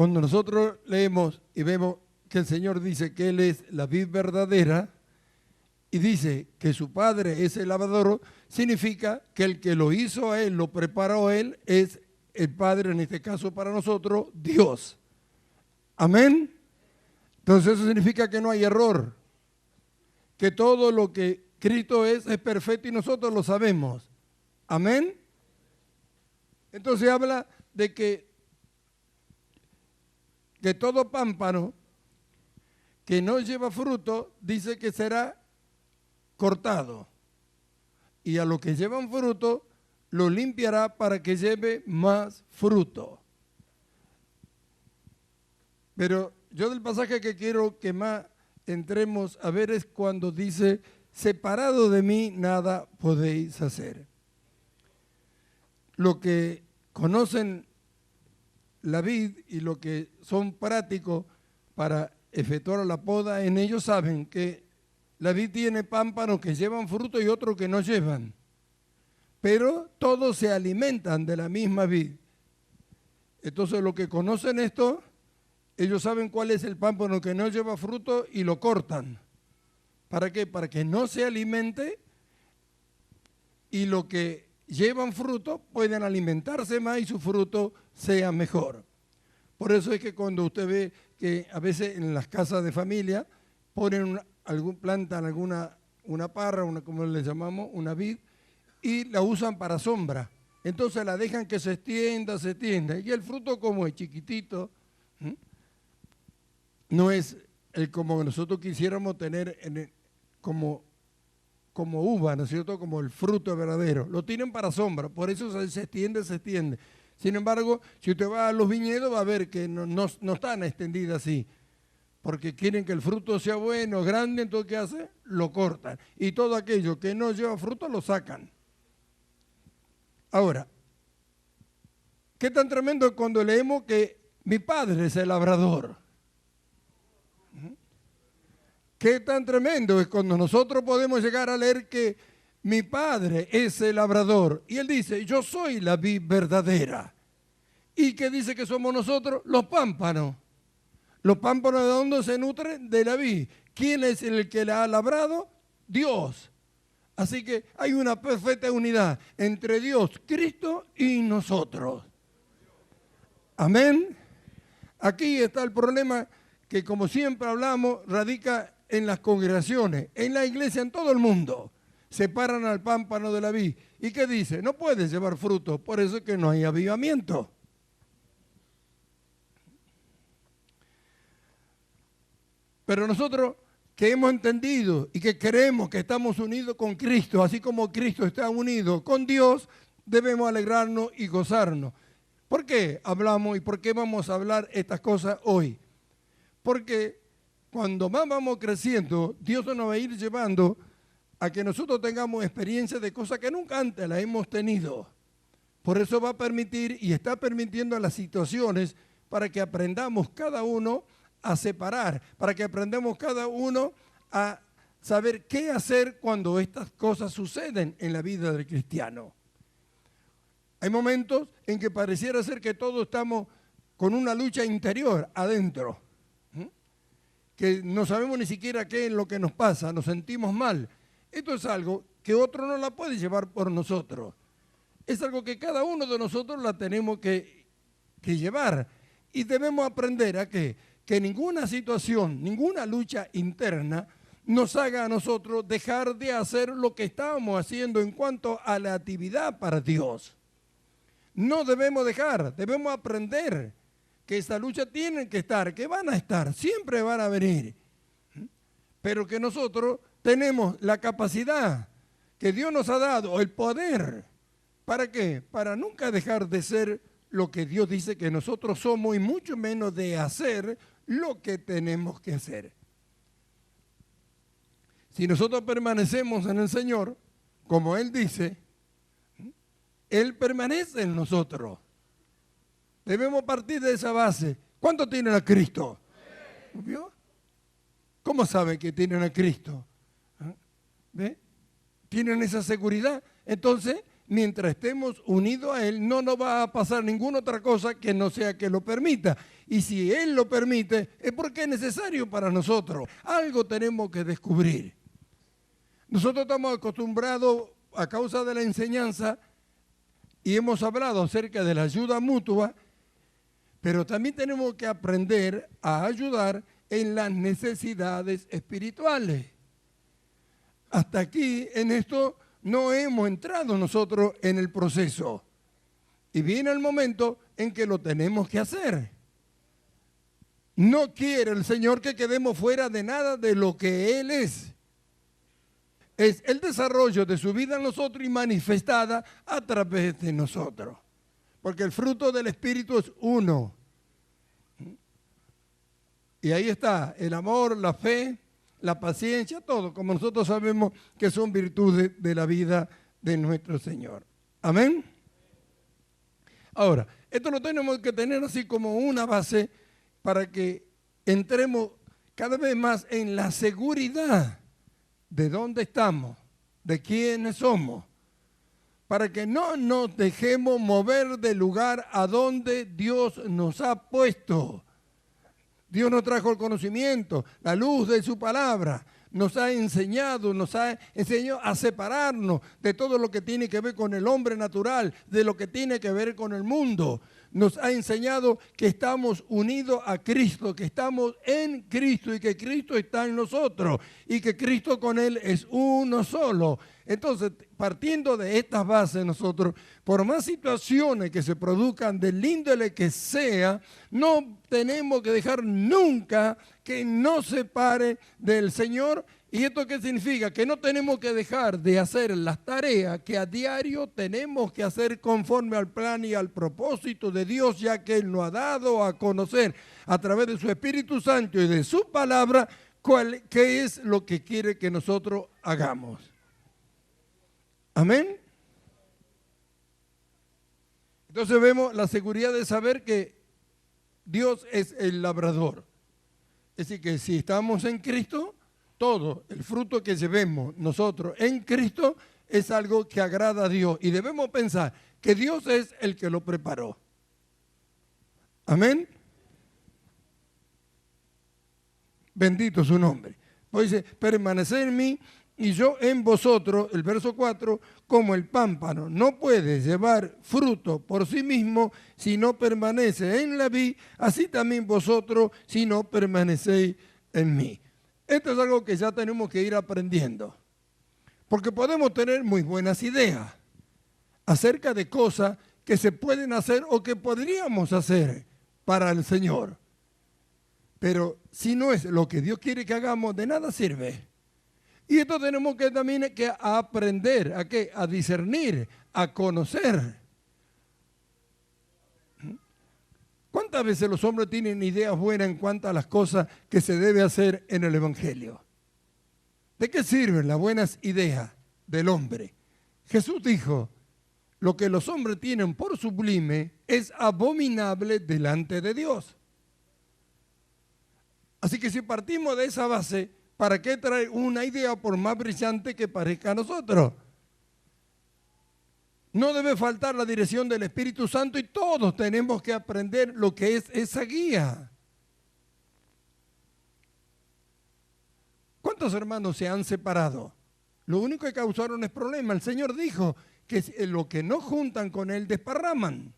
Cuando nosotros leemos y vemos que el Señor dice que Él es la vid verdadera y dice que su Padre es el labrador, significa que el que lo hizo a Él, lo preparó a Él, es el Padre, en este caso para nosotros, Dios. Amén. Entonces eso significa que no hay error, que todo lo que Cristo es perfecto y nosotros lo sabemos. Amén. Entonces habla de que todo pámpano que no lleva fruto, dice que será cortado. Y a los que llevan fruto, lo limpiará para que lleve más fruto. Pero yo del pasaje que quiero que más entremos a ver es cuando dice, separado de mí nada podéis hacer. Los que conocen la vid y los que son prácticos para efectuar la poda, en ellos saben que la vid tiene pámpanos que llevan fruto y otros que no llevan. Pero todos se alimentan de la misma vid. Entonces los que conocen esto, ellos saben cuál es el pámpano que no lleva fruto y lo cortan. ¿Para qué? Para que no se alimente y lo que llevan fruto pueden alimentarse más y su fruto sea mejor. Por eso es que cuando usted ve que a veces en las casas de familia ponen plantan una parra, como le llamamos, una vid, y la usan para sombra. Entonces la dejan que se extienda. Y el fruto como es chiquitito, no es el como nosotros quisiéramos tener como uva, ¿no es cierto? Como el fruto verdadero. Lo tienen para sombra, por eso se extiende. Sin embargo, si usted va a los viñedos va a ver que no están extendidas así, porque quieren que el fruto sea bueno, grande, entonces ¿qué hace? Lo cortan. Y todo aquello que no lleva fruto lo sacan. Ahora, ¿qué tan tremendo es cuando leemos que mi Padre es el labrador? ¿Qué tan tremendo es cuando nosotros podemos llegar a leer que mi Padre es el labrador? Y Él dice, yo soy la vid verdadera. ¿Y qué dice que somos nosotros? Los pámpanos. ¿Los pámpanos de dónde se nutren? De la vid. ¿Quién es el que la ha labrado? Dios. Así que hay una perfecta unidad entre Dios, Cristo y nosotros. Amén. Aquí está el problema que, como siempre hablamos, radica en las congregaciones, en la iglesia, en todo el mundo. Separan al pámpano de la vid. ¿Y qué dice? No puedes llevar fruto, por eso es que no hay avivamiento. Pero nosotros que hemos entendido y que creemos que estamos unidos con Cristo, así como Cristo está unido con Dios, debemos alegrarnos y gozarnos. ¿Por qué hablamos y por qué vamos a hablar estas cosas hoy? Porque cuando más vamos creciendo, Dios nos va a ir llevando a que nosotros tengamos experiencia de cosas que nunca antes las hemos tenido. Por eso va a permitir y está permitiendo las situaciones para que aprendamos cada uno a separar, para que aprendamos cada uno a saber qué hacer cuando estas cosas suceden en la vida del cristiano. Hay momentos en que pareciera ser que todos estamos con una lucha interior adentro, que no sabemos ni siquiera qué es lo que nos pasa, nos sentimos mal. Esto es algo que otro no la puede llevar por nosotros. Es algo que cada uno de nosotros la tenemos que llevar. Y debemos aprender a que ninguna situación, ninguna lucha interna nos haga a nosotros dejar de hacer lo que estábamos haciendo en cuanto a la actividad para Dios. No debemos dejar, debemos aprender que esta lucha tiene que estar, que van a estar, siempre van a venir. Pero que nosotros tenemos la capacidad que Dios nos ha dado, el poder. ¿Para qué? Para nunca dejar de ser lo que Dios dice que nosotros somos y mucho menos de hacer lo que tenemos que hacer. Si nosotros permanecemos en el Señor, como Él dice, Él permanece en nosotros. Debemos partir de esa base. ¿Cuántos tienen a Cristo? ¿Vio? ¿Cómo saben que tienen a Cristo? ¿Ve? ¿Tienen esa seguridad? Entonces, mientras estemos unidos a Él, no nos va a pasar ninguna otra cosa que no sea que lo permita. Y si Él lo permite, es porque es necesario para nosotros. Algo tenemos que descubrir. Nosotros estamos acostumbrados, a causa de la enseñanza, y hemos hablado acerca de la ayuda mutua, pero también tenemos que aprender a ayudar en las necesidades espirituales. Hasta aquí, en esto, no hemos entrado nosotros en el proceso. Y viene el momento en que lo tenemos que hacer. No quiere el Señor que quedemos fuera de nada de lo que Él es. Es el desarrollo de su vida en nosotros y manifestada a través de nosotros. Porque el fruto del Espíritu es uno. Y ahí está el amor, la fe, la paciencia, todo, como nosotros sabemos que son virtudes de la vida de nuestro Señor. Amén. Ahora, esto lo tenemos que tener así como una base para que entremos cada vez más en la seguridad de dónde estamos, de quiénes somos, para que no nos dejemos mover del lugar a donde Dios nos ha puesto. Dios nos trajo el conocimiento, la luz de su palabra, nos ha enseñado a separarnos de todo lo que tiene que ver con el hombre natural, de lo que tiene que ver con el mundo. Nos ha enseñado que estamos unidos a Cristo, que estamos en Cristo y que Cristo está en nosotros y que Cristo con Él es uno solo. Entonces, partiendo de estas bases nosotros, por más situaciones que se produzcan del índole que sea, no tenemos que dejar nunca que nos separe del Señor. ¿Y esto qué significa? Que no tenemos que dejar de hacer las tareas que a diario tenemos que hacer conforme al plan y al propósito de Dios, ya que Él nos ha dado a conocer a través de su Espíritu Santo y de su palabra qué es lo que quiere que nosotros hagamos. Amén. Entonces vemos la seguridad de saber que Dios es el labrador. Es decir, que si estamos en Cristo, todo el fruto que llevemos nosotros en Cristo es algo que agrada a Dios. Y debemos pensar que Dios es el que lo preparó. Amén. Bendito su nombre. Pues dice, permaneced en mí y yo en vosotros, el verso 4, como el pámpano no puede llevar fruto por sí mismo si no permanece en la vid, así también vosotros si no permanecéis en mí. Esto es algo que ya tenemos que ir aprendiendo, porque podemos tener muy buenas ideas acerca de cosas que se pueden hacer o que podríamos hacer para el Señor. Pero si no es lo que Dios quiere que hagamos, de nada sirve. Y esto tenemos que también que aprender a qué, a discernir, a conocer. ¿Cuántas veces los hombres tienen ideas buenas en cuanto a las cosas que se debe hacer en el Evangelio? ¿De qué sirven las buenas ideas del hombre? Jesús dijo, lo que los hombres tienen por sublime es abominable delante de Dios. Así que si partimos de esa base, ¿para qué traer una idea por más brillante que parezca a nosotros? No debe faltar la dirección del Espíritu Santo y todos tenemos que aprender lo que es esa guía. ¿Cuántos hermanos se han separado? Lo único que causaron es problema. El Señor dijo que lo que no juntan con Él desparraman.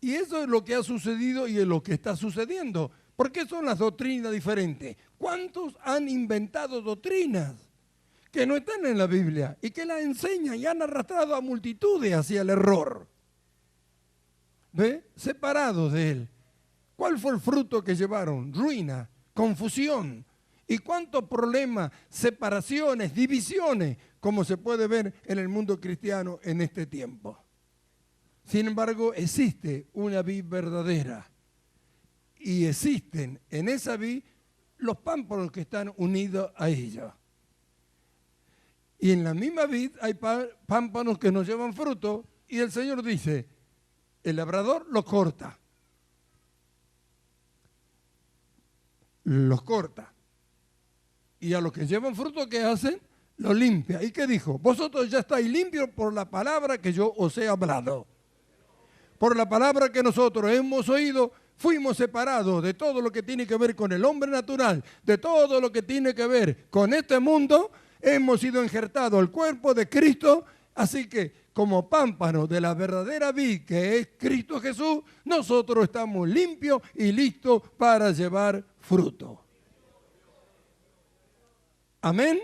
Y eso es lo que ha sucedido y es lo que está sucediendo. ¿Por qué son las doctrinas diferentes? ¿Cuántos han inventado doctrinas que no están en la Biblia y que las enseñan y han arrastrado a multitudes hacia el error? ¿Ve? Separados de Él. ¿Cuál fue el fruto que llevaron? Ruina, confusión. ¿Y cuántos problemas, separaciones, divisiones, como se puede ver en el mundo cristiano en este tiempo? Sin embargo, existe una vid verdadera. Y existen en esa vid los pámpanos que están unidos a ella. Y en la misma vid hay pámpanos que no llevan fruto y el Señor dice, el labrador los corta. Los corta. Y a los que llevan fruto, ¿qué hacen? Los limpia. ¿Y qué dijo? Vosotros ya estáis limpios por la palabra que yo os he hablado. Por la palabra que nosotros hemos oído, fuimos separados de todo lo que tiene que ver con el hombre natural, de todo lo que tiene que ver con este mundo, hemos sido injertados al cuerpo de Cristo, así que como pámpano de la verdadera vid que es Cristo Jesús, nosotros estamos limpios y listos para llevar fruto. Amén.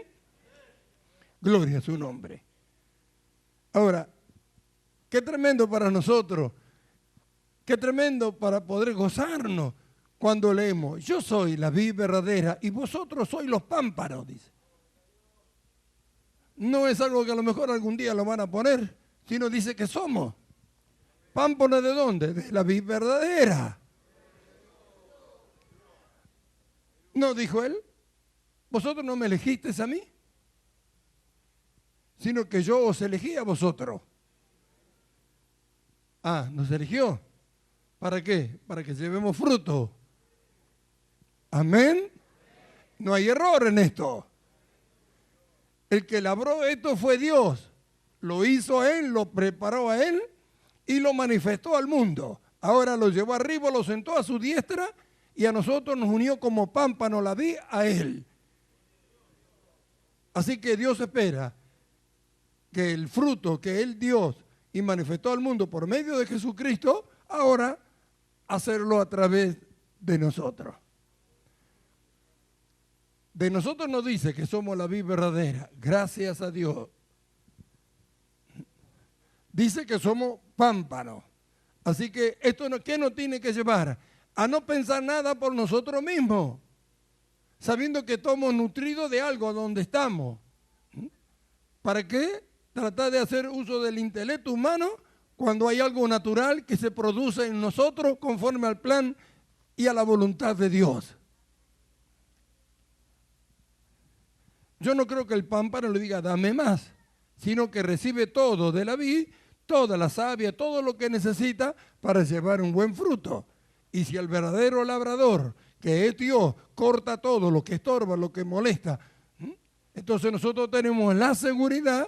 Gloria a su nombre. Ahora, qué tremendo para nosotros, qué tremendo para poder gozarnos cuando leemos, yo soy la vid verdadera y vosotros sois los pámpanos, dice. No es algo que a lo mejor algún día lo van a poner, sino dice que somos. ¿Pámpanos de dónde? De la vid verdadera. ¿No dijo él? Vosotros no me elegisteis a mí, sino que yo os elegí a vosotros. Ah, nos eligió. ¿Para qué? Para que llevemos fruto. Amén. No hay error en esto. El que labró esto fue Dios. Lo hizo Él, lo preparó a Él y lo manifestó al mundo. Ahora lo llevó arriba, lo sentó a su diestra y a nosotros nos unió como pámpano la vid a Él. Así que Dios espera que el fruto que Él dio y manifestó al mundo por medio de Jesucristo, ahora hacerlo a través de nosotros. De nosotros nos dice que somos la vid verdadera, gracias a Dios. Dice que somos pámpanos. Así que esto ¿qué nos tiene que llevar? A no pensar nada por nosotros mismos, sabiendo que estamos nutridos de algo donde estamos. ¿Para qué? Tratar de hacer uso del intelecto humano cuando hay algo natural que se produce en nosotros conforme al plan y a la voluntad de Dios. Yo no creo que el pámpano le diga, dame más, sino que recibe todo de la vid, toda la savia, todo lo que necesita para llevar un buen fruto. Y si el verdadero labrador, que es Dios, corta todo lo que estorba, lo que molesta, entonces nosotros tenemos la seguridad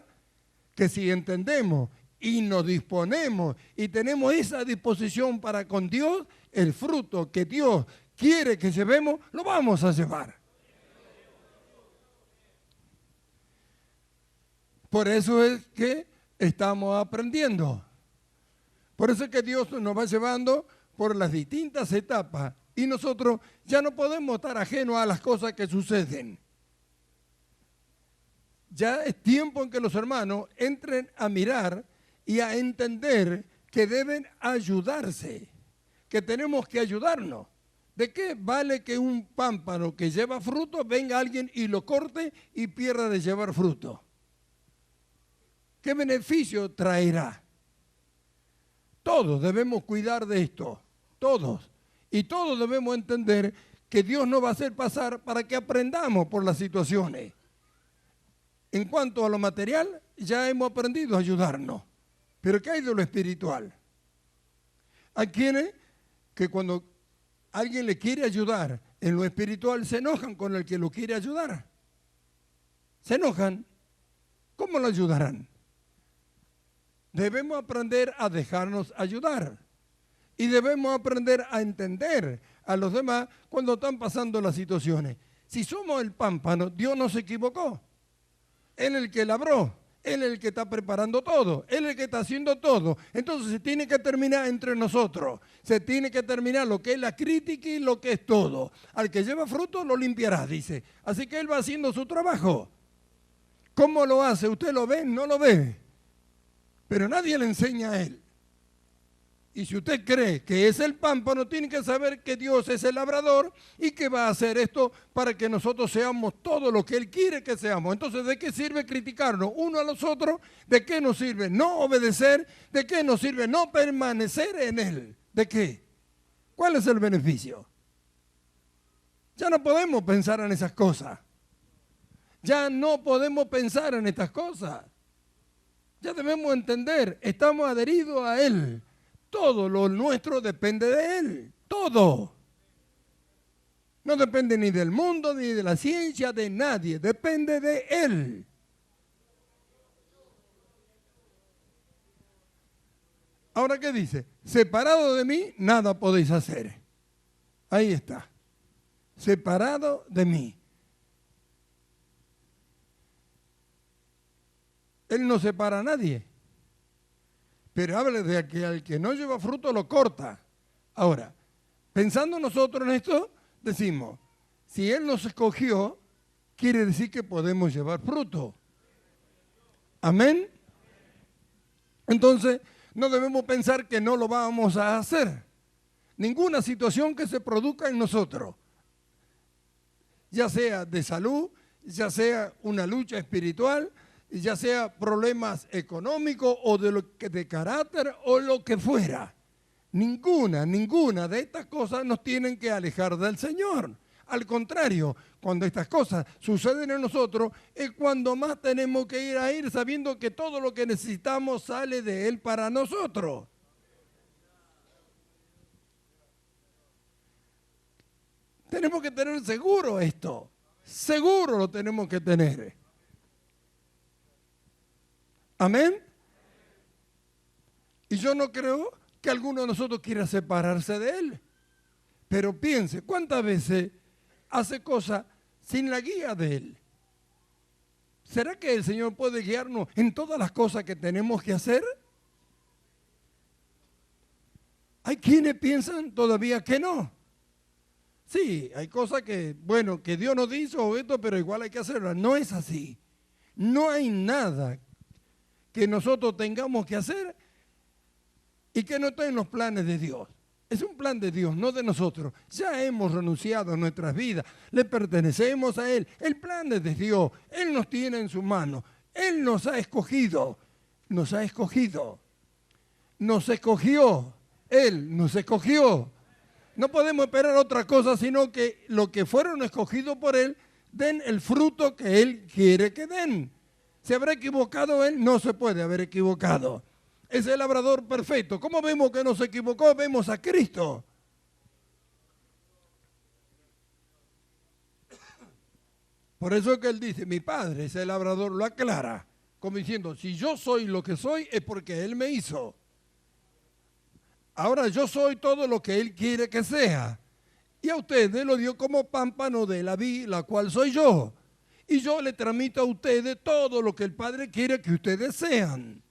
que si entendemos y nos disponemos y tenemos esa disposición para con Dios, el fruto que Dios quiere que llevemos, lo vamos a llevar. Por eso es que estamos aprendiendo. Por eso es que Dios nos va llevando por las distintas etapas y nosotros ya no podemos estar ajenos a las cosas que suceden. Ya es tiempo en que los hermanos entren a mirar y a entender que deben ayudarse, que tenemos que ayudarnos. ¿De qué vale que un pámpano que lleva fruto venga alguien y lo corte y pierda de llevar fruto? ¿Qué beneficio traerá? Todos debemos cuidar de esto, todos. Y todos debemos entender que Dios nos va a hacer pasar para que aprendamos por las situaciones. En cuanto a lo material, ya hemos aprendido a ayudarnos. Pero ¿qué hay de lo espiritual? Hay quienes que cuando alguien le quiere ayudar en lo espiritual se enojan con el que lo quiere ayudar. Se enojan. ¿Cómo lo ayudarán? Debemos aprender a dejarnos ayudar. Y debemos aprender a entender a los demás cuando están pasando las situaciones. Si somos el pámpano, Dios no se equivocó. Él es el que labró, Él es el que está preparando todo, Él es el que está haciendo todo. Entonces se tiene que terminar entre nosotros, se tiene que terminar lo que es la crítica y lo que es todo. Al que lleva fruto lo limpiará, dice. Así que Él va haciendo su trabajo. ¿Cómo lo hace? ¿Usted lo ve? No lo ve. Pero nadie le enseña a Él. Y si usted cree que es el pámpano, tiene que saber que Dios es el labrador y que va a hacer esto para que nosotros seamos todo lo que Él quiere que seamos. Entonces, ¿de qué sirve criticarnos uno a los otros? ¿De qué nos sirve no obedecer? ¿De qué nos sirve no permanecer en Él? ¿De qué? ¿Cuál es el beneficio? Ya no podemos pensar en esas cosas. Ya no podemos pensar en estas cosas. Ya debemos entender, estamos adheridos a Él. Todo lo nuestro depende de Él, todo. No depende ni del mundo, ni de la ciencia, de nadie, depende de Él. Ahora, ¿qué dice? Separado de mí, nada podéis hacer. Ahí está. Separado de mí. Él no separa a nadie. Pero habla de que al que no lleva fruto lo corta. Ahora, pensando nosotros en esto, decimos, si Él nos escogió, quiere decir que podemos llevar fruto. Amén. Entonces, no debemos pensar que no lo vamos a hacer. Ninguna situación que se produzca en nosotros, ya sea de salud, ya sea una lucha espiritual, ya sea problemas económicos o de carácter o lo que fuera. Ninguna de estas cosas nos tienen que alejar del Señor. Al contrario, cuando estas cosas suceden en nosotros, es cuando más tenemos que ir sabiendo que todo lo que necesitamos sale de Él para nosotros. Tenemos que tener seguro esto. Seguro lo tenemos que tener. Amén. Y yo no creo que alguno de nosotros quiera separarse de Él. Pero piense, ¿cuántas veces hace cosas sin la guía de Él? ¿Será que el Señor puede guiarnos en todas las cosas que tenemos que hacer? Hay quienes piensan todavía que no. Sí, hay cosas que, bueno, que Dios nos hizo esto, pero igual hay que hacerlas. No es así. No hay nada que nosotros tengamos que hacer y que no esté en los planes de Dios. Es un plan de Dios, no de nosotros. Ya hemos renunciado a nuestras vidas, le pertenecemos a Él. El plan es de Dios, Él nos tiene en su mano. Él nos ha escogido, nos escogió, Él nos escogió. No podemos esperar otra cosa, sino que los que fueron escogidos por Él den el fruto que Él quiere que den. ¿Se habrá equivocado Él? No se puede haber equivocado. Es el labrador perfecto. ¿Cómo vemos que no se equivocó? Vemos a Cristo. Por eso es que Él dice, mi Padre, ese labrador lo aclara, como diciendo, si yo soy lo que soy es porque Él me hizo. Ahora yo soy todo lo que Él quiere que sea. Y a ustedes lo dio como pámpano de la vid, la cual soy yo. Y yo le transmito a ustedes todo lo que el Padre quiere que ustedes sean.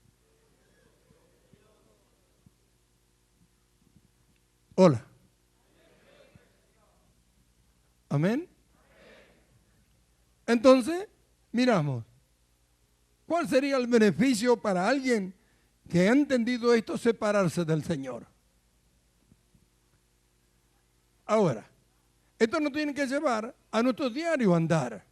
Hola. Amén. Entonces, miramos, ¿cuál sería el beneficio para alguien que ha entendido esto, separarse del Señor? Ahora, esto nos tiene que llevar a nuestro diario andar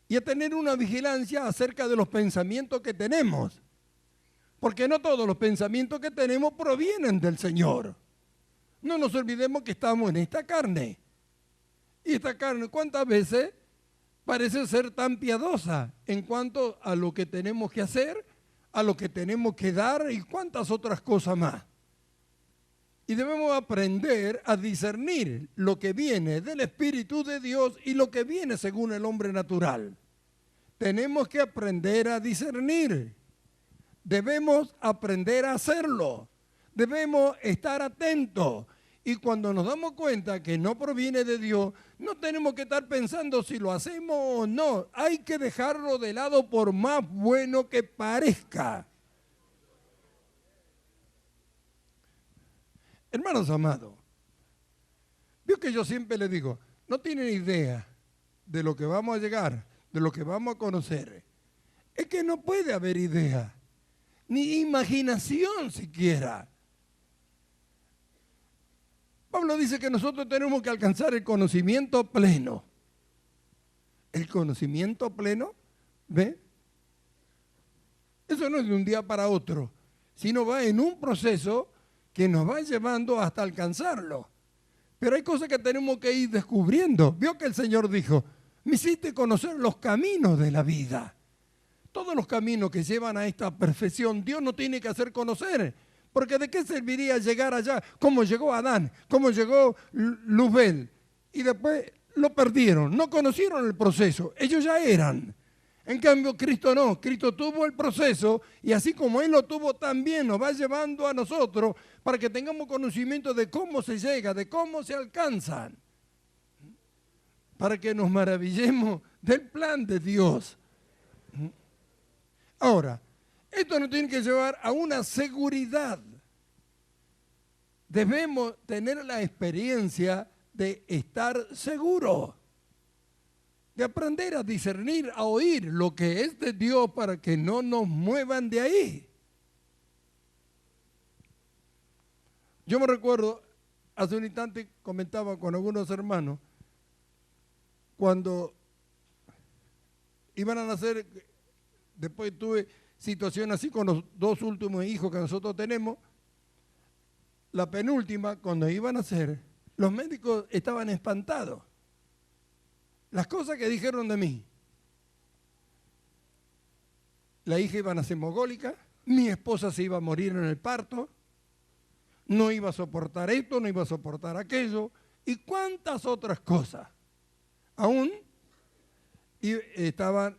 y a tener una vigilancia acerca de los pensamientos que tenemos, porque no todos los pensamientos que tenemos provienen del Señor. No nos olvidemos que estamos en esta carne. Y esta carne, ¿cuántas veces parece ser tan piadosa en cuanto a lo que tenemos que hacer, a lo que tenemos que dar y cuántas otras cosas más? Y debemos aprender a discernir lo que viene del Espíritu de Dios y lo que viene según el hombre natural. Tenemos que aprender a discernir. Debemos aprender a hacerlo. Debemos estar atentos. Y cuando nos damos cuenta que no proviene de Dios, no tenemos que estar pensando si lo hacemos o no. Hay que dejarlo de lado por más bueno que parezca. Hermanos amados, veo que yo siempre les digo, no tienen idea de lo que vamos a llegar, de lo que vamos a conocer. Es que no puede haber idea, ni imaginación siquiera. Pablo dice que nosotros tenemos que alcanzar el conocimiento pleno. El conocimiento pleno, ¿ve? Eso no es de un día para otro, sino va en un proceso que nos va llevando hasta alcanzarlo. Pero hay cosas que tenemos que ir descubriendo. Vio que el Señor dijo, me hiciste conocer los caminos de la vida. Todos los caminos que llevan a esta perfección, Dios no tiene que hacer conocer. Porque ¿de qué serviría llegar allá? Como llegó Adán, como llegó Luzbel. Y después lo perdieron, no conocieron el proceso. Ellos ya eran. En cambio, Cristo no. Cristo tuvo el proceso y así como Él lo tuvo, también nos va llevando a nosotros para que tengamos conocimiento de cómo se llega, de cómo se alcanzan. Para que nos maravillemos del plan de Dios. Ahora, esto nos tiene que llevar a una seguridad. Debemos tener la experiencia de estar seguros, de aprender a discernir, a oír lo que es de Dios para que no nos muevan de ahí. Yo me recuerdo, hace un instante comentaba con algunos hermanos, cuando iban a nacer, después tuve situación así con los dos últimos hijos que nosotros tenemos. La penúltima, cuando iban a nacer, los médicos estaban espantados. Las cosas que dijeron de mí. La hija iba a nacer mogólica, mi esposa se iba a morir en el parto, no iba a soportar esto, no iba a soportar aquello, y cuántas otras cosas. Aún estaban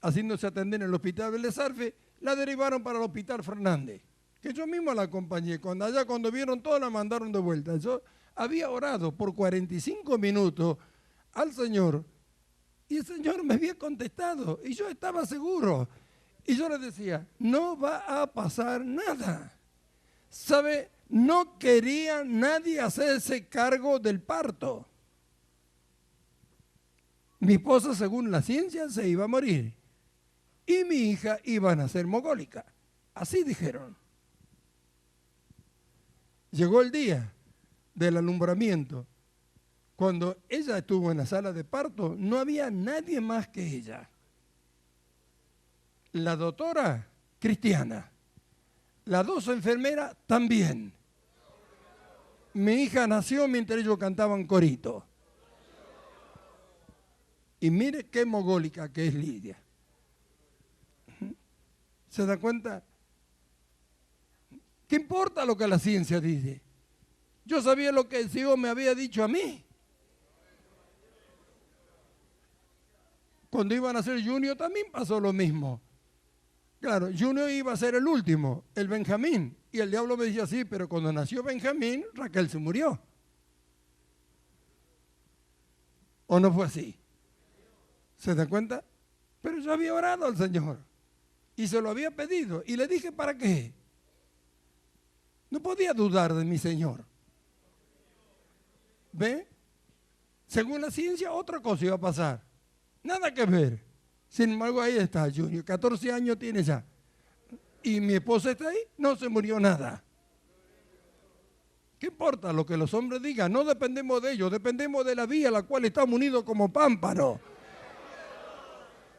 haciéndose atender en el hospital Belezarfe, la derivaron para el hospital Fernández, que yo mismo la acompañé. Cuando vieron todo, la mandaron de vuelta. Yo había orado por 45 minutos al Señor y el Señor me había contestado y yo estaba seguro. Y yo le decía, no va a pasar nada. ¿Sabe? No quería nadie hacerse cargo del parto. Mi esposa, según la ciencia, se iba a morir. Y mi hija iba a nacer mogólica. Así dijeron. Llegó el día del alumbramiento. Cuando ella estuvo en la sala de parto, no había nadie más que ella. La doctora, cristiana. Las dos enfermeras, también. Mi hija nació mientras ellos cantaban corito. Y mire qué mogólica que es Lidia. ¿Se da cuenta? ¿Qué importa lo que la ciencia dice? Yo sabía lo que el Señor me había dicho a mí. Cuando iban a ser Junior también pasó lo mismo. Claro, Junior iba a ser el último, el Benjamín. Y el diablo me decía, sí, pero cuando nació Benjamín, Raquel se murió. ¿O no fue así? ¿Se da cuenta? Pero yo había orado al Señor y se lo había pedido y le dije, ¿para qué? No podía dudar de mi Señor. ¿Ve? Según la ciencia, otra cosa iba a pasar. Nada que ver. Sin embargo, ahí está Junior, 14 años tiene ya. Y mi esposa está ahí, no se murió nada. ¿Qué importa lo que los hombres digan? No dependemos de ellos, dependemos de la vía a la cual estamos unidos como pámpano.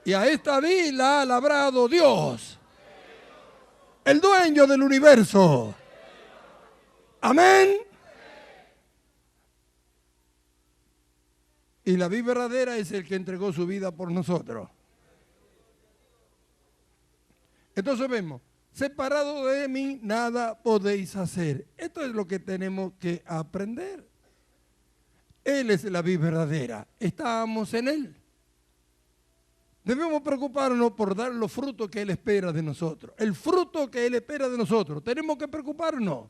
Y a esta vid la ha labrado Dios, el dueño del universo. Amén. Y la vid verdadera es el que entregó su vida por nosotros. Entonces vemos, separado de mí nada podéis hacer. Esto es lo que tenemos que aprender. Él es la vid verdadera, estamos en Él. Debemos preocuparnos por dar los frutos que Él espera de nosotros. El fruto que Él espera de nosotros. Tenemos que preocuparnos,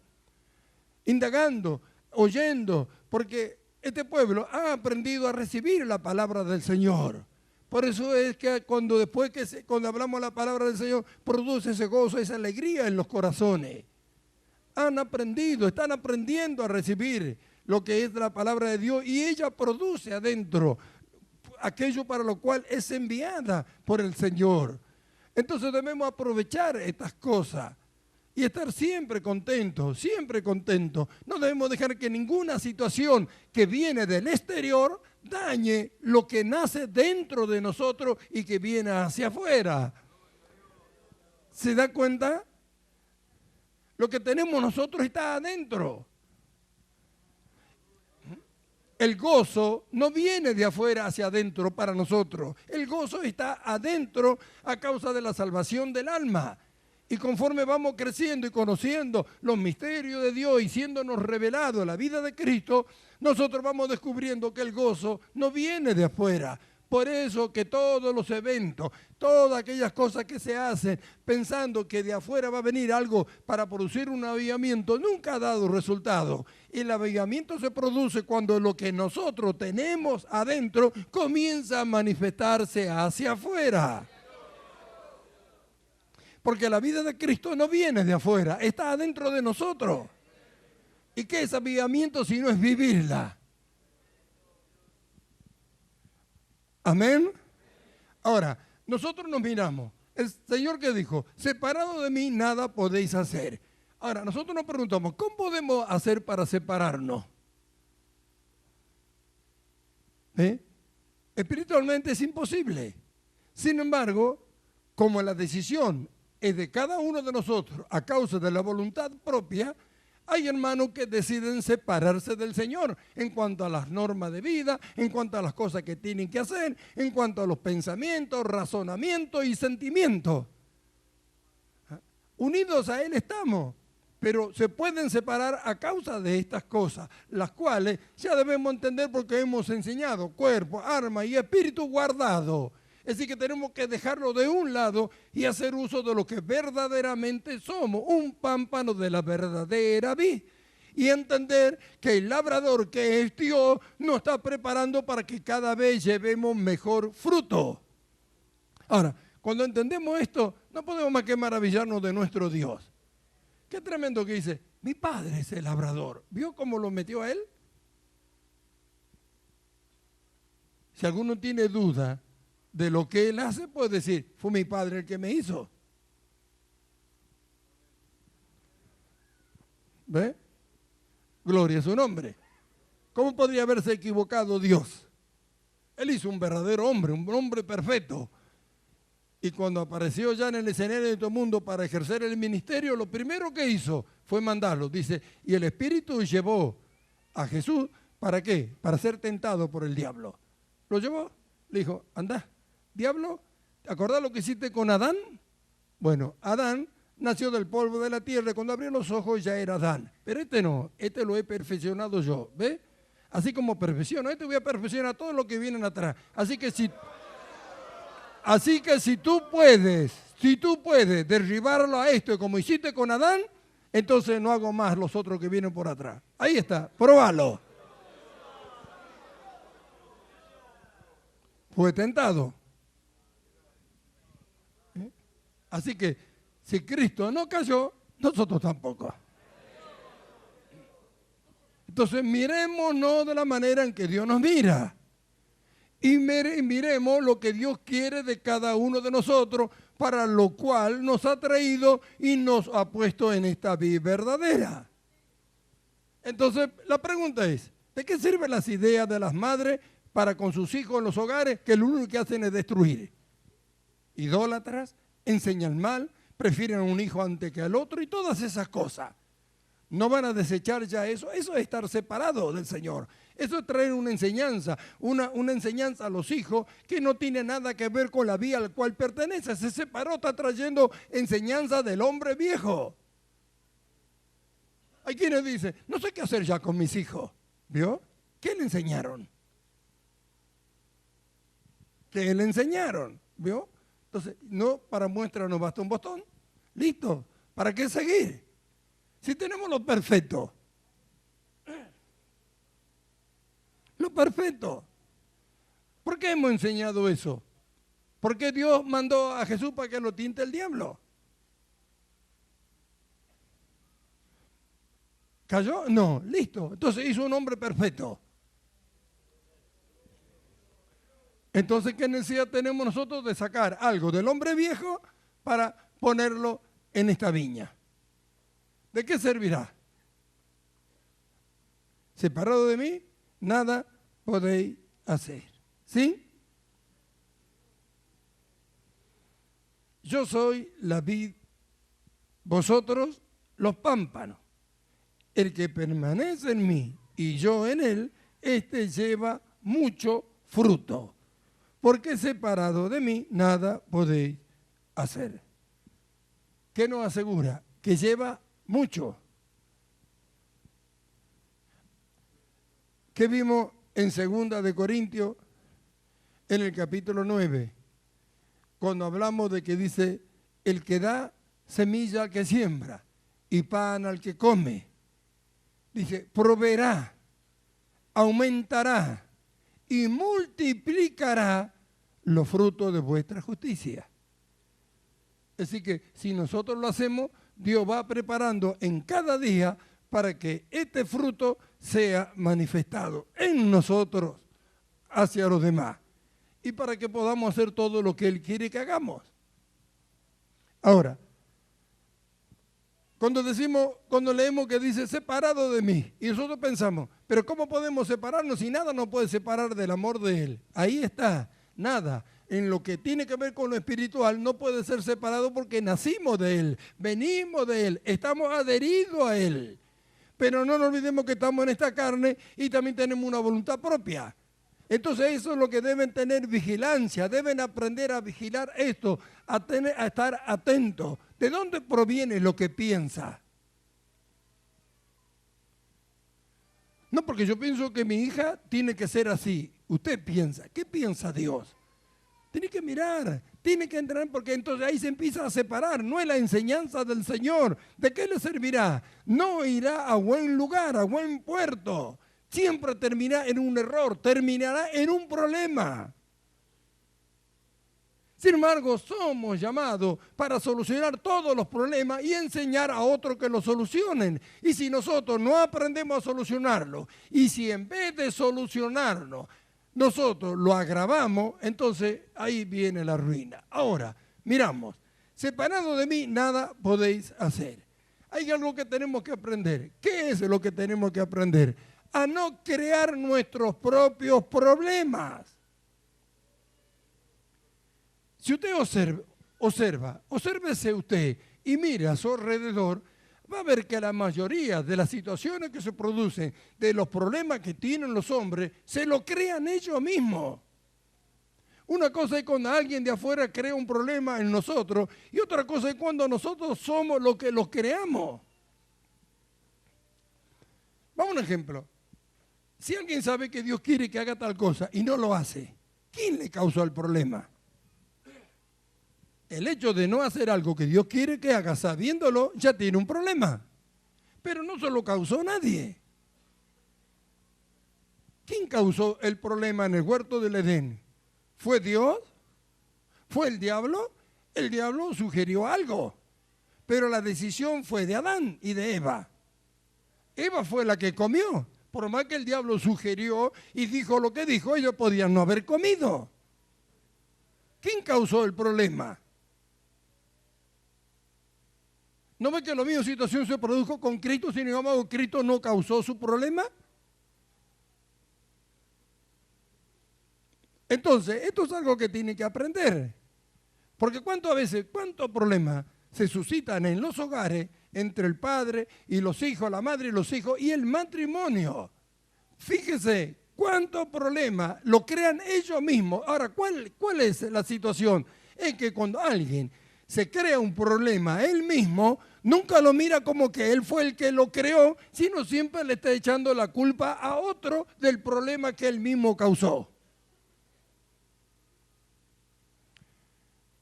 indagando, oyendo, porque este pueblo ha aprendido a recibir la palabra del Señor. Por eso es que cuando hablamos la palabra del Señor, produce ese gozo, esa alegría en los corazones. Han aprendido, están aprendiendo a recibir lo que es la palabra de Dios y ella produce adentro aquello para lo cual es enviada por el Señor. Entonces debemos aprovechar estas cosas y estar siempre contentos, siempre contentos. No debemos dejar que ninguna situación que viene del exterior dañe lo que nace dentro de nosotros y que viene hacia afuera. ¿Se da cuenta? Lo que tenemos nosotros está adentro. El gozo no viene de afuera hacia adentro para nosotros. El gozo está adentro a causa de la salvación del alma. Y conforme vamos creciendo y conociendo los misterios de Dios y siéndonos revelados la vida de Cristo, nosotros vamos descubriendo que el gozo no viene de afuera, Por eso que todos los eventos, todas aquellas cosas que se hacen pensando que de afuera va a venir algo para producir un avivamiento, nunca ha dado resultado. El avivamiento se produce cuando lo que nosotros tenemos adentro comienza a manifestarse hacia afuera. Porque la vida de Cristo no viene de afuera, está adentro de nosotros. ¿Y qué es avivamiento si no es vivirla? Amén. Ahora, nosotros nos miramos. El Señor que dijo, separado de mí nada podéis hacer. Ahora, nosotros nos preguntamos, ¿cómo podemos hacer para separarnos? Espiritualmente es imposible. Sin embargo, como la decisión es de cada uno de nosotros a causa de la voluntad propia, hay hermanos que deciden separarse del Señor en cuanto a las normas de vida, en cuanto a las cosas que tienen que hacer, en cuanto a los pensamientos, razonamientos y sentimientos. Unidos a Él estamos, pero se pueden separar a causa de estas cosas, las cuales ya debemos entender porque hemos enseñado cuerpo, alma y espíritu guardado. Es decir, que tenemos que dejarlo de un lado y hacer uso de lo que verdaderamente somos, un pámpano de la verdadera vid. Y entender que el labrador que es Dios nos está preparando para que cada vez llevemos mejor fruto. Ahora, cuando entendemos esto, no podemos más que maravillarnos de nuestro Dios. Qué tremendo que dice, mi padre es el labrador. ¿Vio cómo lo metió a él? Si alguno tiene duda de lo que él hace, puede decir, fue mi padre el que me hizo. ¿Ve? Gloria a su nombre. ¿Cómo podría haberse equivocado Dios? Él hizo un verdadero hombre, un hombre perfecto. Y cuando apareció ya en el escenario de todo el mundo para ejercer el ministerio, lo primero que hizo fue mandarlo. Dice, y el Espíritu llevó a Jesús, ¿para qué? Para ser tentado por el diablo. Lo llevó, le dijo, anda. Diablo, ¿te acordás lo que hiciste con Adán? Bueno, Adán nació del polvo de la tierra y cuando abrió los ojos ya era Adán. Pero este no, este lo he perfeccionado yo, ¿ves? Así como perfecciono, este voy a perfeccionar todo lo que vienen atrás. Así que si tú puedes derribarlo a esto como hiciste con Adán, entonces no hago más los otros que vienen por atrás. Ahí está, probalo. Fue tentado. Así que si Cristo no cayó, nosotros tampoco. Entonces mirémonos de la manera en que Dios nos mira. Y miremos lo que Dios quiere de cada uno de nosotros, para lo cual nos ha traído y nos ha puesto en esta vida verdadera. Entonces la pregunta es, ¿de qué sirven las ideas de las madres para con sus hijos en los hogares que lo único que hacen es destruir? Idólatras, enseñan mal, prefieren a un hijo antes que al otro y todas esas cosas. No van a desechar ya eso. Eso es estar separado del Señor. Eso es traer una enseñanza a los hijos que no tiene nada que ver con la vía al cual pertenece. Se separó, está trayendo enseñanza del hombre viejo. Hay quienes dicen, no sé qué hacer ya con mis hijos. ¿Vio? ¿Qué le enseñaron? ¿Qué le enseñaron? ¿Vio? Entonces, no, para muestra nos basta un botón. Listo. ¿Para qué seguir? Si tenemos lo perfecto. Lo perfecto. ¿Por qué hemos enseñado eso? ¿Por qué Dios mandó a Jesús para que lo tinte el diablo? ¿Cayó? No, listo. Entonces hizo un hombre perfecto. Entonces, ¿qué necesidad tenemos nosotros de sacar algo del hombre viejo para ponerlo en esta viña? ¿De qué servirá? Separado de mí, nada podéis hacer. ¿Sí? Yo soy la vid, vosotros los pámpanos. El que permanece en mí y yo en él, este lleva mucho fruto. Porque separado de mí, nada podéis hacer. ¿Qué nos asegura? Que lleva mucho. ¿Qué vimos en 2 de Corintios? en el capítulo 9, cuando hablamos de que dice, el que da semilla al que siembra y pan al que come, dice, proveerá, aumentará y multiplicará los frutos de vuestra justicia. Así que si nosotros lo hacemos, Dios va preparando en cada día para que este fruto sea manifestado en nosotros hacia los demás y para que podamos hacer todo lo que Él quiere que hagamos. Ahora, cuando leemos que dice separado de mí, y nosotros pensamos, pero ¿cómo podemos separarnos si nada nos puede separar del amor de Él? Ahí está, nada. En lo que tiene que ver con lo espiritual no puede ser separado porque nacimos de Él, venimos de Él, estamos adheridos a Él. Pero no nos olvidemos que estamos en esta carne y también tenemos una voluntad propia. Entonces eso es lo que deben tener vigilancia, deben aprender a vigilar esto, a estar atentos. ¿De dónde proviene lo que piensa? No, porque yo pienso que mi hija tiene que ser así. Usted piensa, ¿qué piensa Dios? Tiene que mirar, tiene que entrar, porque entonces ahí se empieza a separar. No es la enseñanza del Señor. ¿De qué le servirá? No irá a buen lugar, a buen puerto. Siempre terminará en un error, terminará en un problema. Sin embargo, somos llamados para solucionar todos los problemas y enseñar a otros que lo solucionen. Y si nosotros no aprendemos a solucionarlo, y si en vez de solucionarlo, nosotros lo agravamos, entonces ahí viene la ruina. Ahora, miramos, separado de mí nada podéis hacer. Hay algo que tenemos que aprender. ¿Qué es lo que tenemos que aprender? A no crear nuestros propios problemas. Si usted obsérvese usted y mire a su alrededor, va a ver que la mayoría de las situaciones que se producen, de los problemas que tienen los hombres, se lo crean ellos mismos. Una cosa es cuando alguien de afuera crea un problema en nosotros y otra cosa es cuando nosotros somos los que los creamos. Vamos a un ejemplo. Si alguien sabe que Dios quiere que haga tal cosa y no lo hace, ¿quién le causó el problema? El hecho de no hacer algo que Dios quiere que haga sabiéndolo ya tiene un problema. Pero no se lo causó nadie. ¿Quién causó el problema en el huerto del Edén? ¿Fue Dios? ¿Fue el diablo? El diablo sugirió algo. Pero la decisión fue de Adán y de Eva. Eva fue la que comió. Por más que el diablo sugirió y dijo lo que dijo, ellos podían no haber comido. ¿Quién causó el problema? ¿No ve que la misma situación se produjo con Cristo? Sin embargo, Cristo no causó su problema. Entonces, esto es algo que tiene que aprender. Porque cuántos problemas se suscitan en los hogares entre el padre y los hijos, la madre y los hijos y el matrimonio. Fíjese, cuántos problemas lo crean ellos mismos. Ahora, ¿cuál es la situación? Es que cuando alguien se crea un problema él mismo, nunca lo mira como que él fue el que lo creó, sino siempre le está echando la culpa a otro del problema que él mismo causó.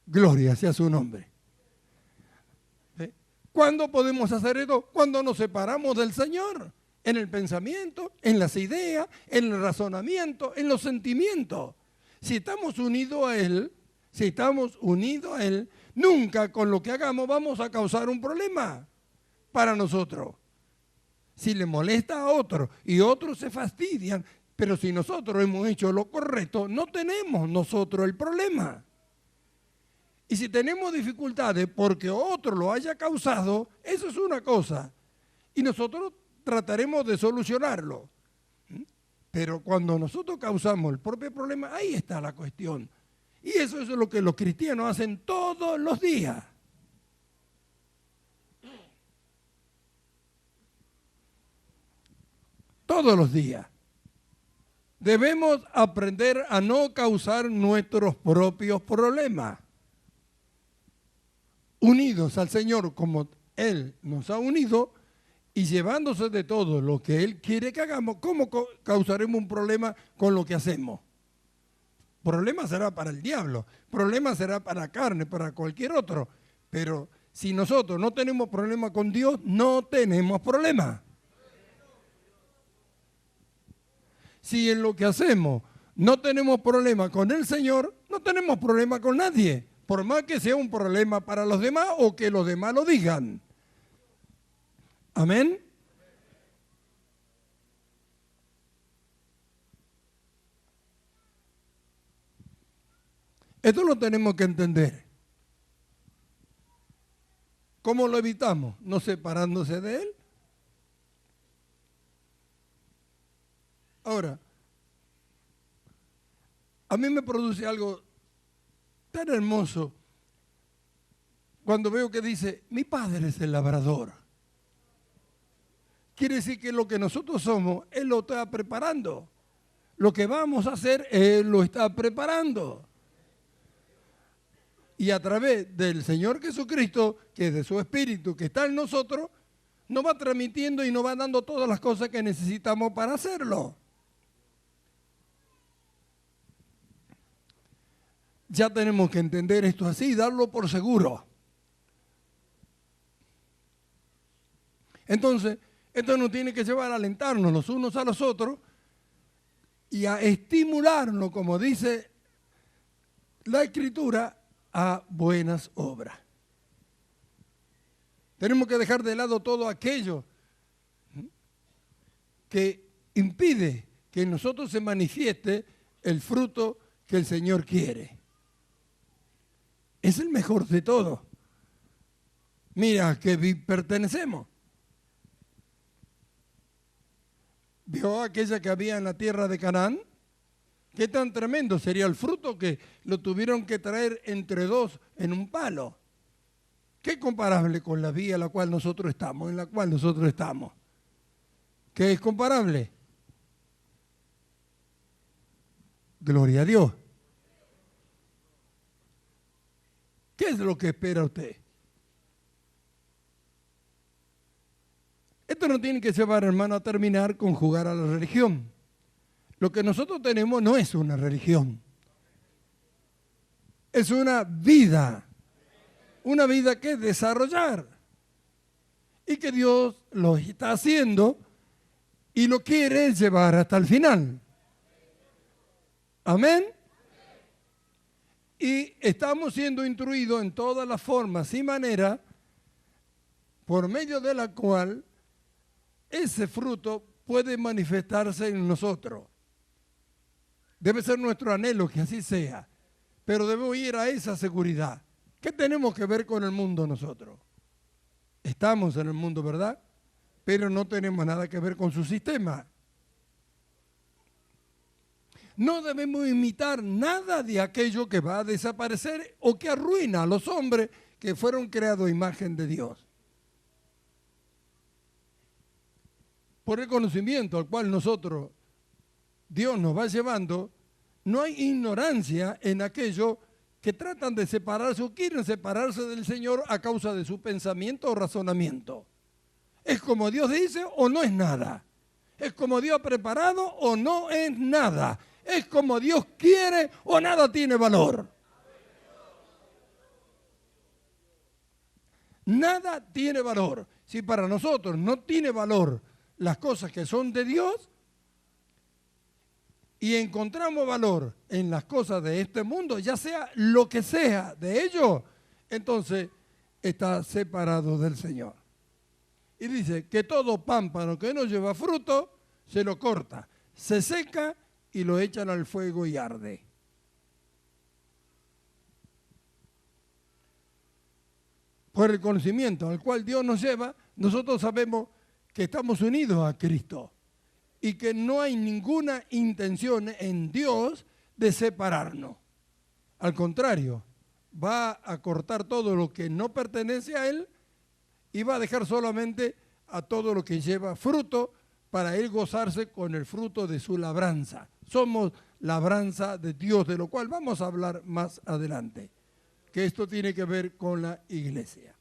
Gloria sea su nombre. ¿Cuándo podemos hacer esto? Cuando nos separamos del Señor, en el pensamiento, en las ideas, en el razonamiento, en los sentimientos. Si estamos unidos a Él, nunca con lo que hagamos vamos a causar un problema para nosotros. Si le molesta a otro y otros se fastidian, pero si nosotros hemos hecho lo correcto, no tenemos nosotros el problema. Y si tenemos dificultades porque otro lo haya causado, eso es una cosa. Y nosotros trataremos de solucionarlo. Pero cuando nosotros causamos el propio problema, ahí está la cuestión. Y eso es lo que los cristianos hacen todos los días. Todos los días. Debemos aprender a no causar nuestros propios problemas. Unidos al Señor como Él nos ha unido y llevándose de todo lo que Él quiere que hagamos, ¿cómo causaremos un problema con lo que hacemos? Problema será para el diablo, problema será para la carne, para cualquier otro. Pero si nosotros no tenemos problema con Dios, no tenemos problema. Si en lo que hacemos no tenemos problema con el Señor, no tenemos problema con nadie, por más que sea un problema para los demás o que los demás lo digan. Amén. Esto lo tenemos que entender. ¿Cómo lo evitamos? No separándose de Él. Ahora, a mí me produce algo tan hermoso cuando veo que dice, mi padre es el labrador. Quiere decir que lo que nosotros somos, Él lo está preparando. Lo que vamos a hacer, Él lo está preparando. Y a través del Señor Jesucristo, que es de su Espíritu, que está en nosotros, nos va transmitiendo y nos va dando todas las cosas que necesitamos para hacerlo. Ya tenemos que entender esto así y darlo por seguro. Entonces, esto nos tiene que llevar a alentarnos los unos a los otros y a estimularnos, como dice la Escritura, a buenas obras. Tenemos que dejar de lado todo aquello que impide que en nosotros se manifieste el fruto que el Señor quiere. Es el mejor de todo. Mira, que pertenecemos. ¿Vio aquella que había en la tierra de Canaán? ¿Qué tan tremendo sería el fruto que lo tuvieron que traer entre dos en un palo? ¿Qué comparable con la vía en la cual nosotros estamos, en la cual nosotros estamos? ¿Qué es comparable? Gloria a Dios. ¿Qué es lo que espera usted? Esto no tiene que llevar, hermano, a terminar con jugar a la religión. Lo que nosotros tenemos no es una religión. Es una vida que desarrollar. Y que Dios lo está haciendo y lo quiere llevar hasta el final. Amén. Y estamos siendo instruidos en todas las formas y maneras por medio de la cual ese fruto puede manifestarse en nosotros. Debe ser nuestro anhelo que así sea, pero debemos ir a esa seguridad. ¿Qué tenemos que ver con el mundo nosotros? Estamos en el mundo, ¿verdad? Pero no tenemos nada que ver con su sistema. No debemos imitar nada de aquello que va a desaparecer o que arruina a los hombres que fueron creados a imagen de Dios. Por el conocimiento al cual Dios nos va llevando, no hay ignorancia en aquellos que tratan de separarse o quieren separarse del Señor a causa de su pensamiento o razonamiento. ¿Es como Dios dice o no es nada? ¿Es como Dios ha preparado o no es nada? ¿Es como Dios quiere o nada tiene valor? Nada tiene valor. Si para nosotros no tiene valor las cosas que son de Dios y encontramos valor en las cosas de este mundo, ya sea lo que sea de ellos, entonces está separado del Señor. Y dice que todo pámpano que no lleva fruto, se lo corta, se seca y lo echan al fuego y arde. Por el conocimiento al cual Dios nos lleva, nosotros sabemos que estamos unidos a Cristo y que no hay ninguna intención en Dios de separarnos. Al contrario, va a cortar todo lo que no pertenece a Él y va a dejar solamente a todo lo que lleva fruto para Él gozarse con el fruto de su labranza. Somos labranza de Dios, de lo cual vamos a hablar más adelante, que esto tiene que ver con la iglesia.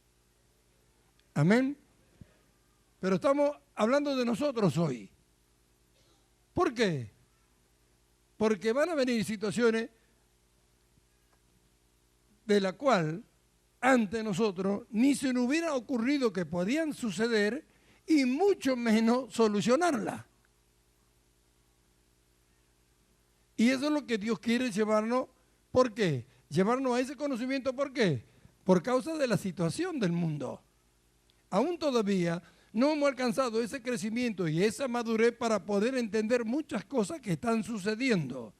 Amén. Pero estamos hablando de nosotros hoy. ¿Por qué? Porque van a venir situaciones de la cual ante nosotros ni se nos hubiera ocurrido que podían suceder y mucho menos solucionarla. Y eso es lo que Dios quiere llevarnos. ¿Por qué? Llevarnos a ese conocimiento. ¿Por qué? Por causa de la situación del mundo. Aún todavía no hemos alcanzado ese crecimiento y esa madurez para poder entender muchas cosas que están sucediendo.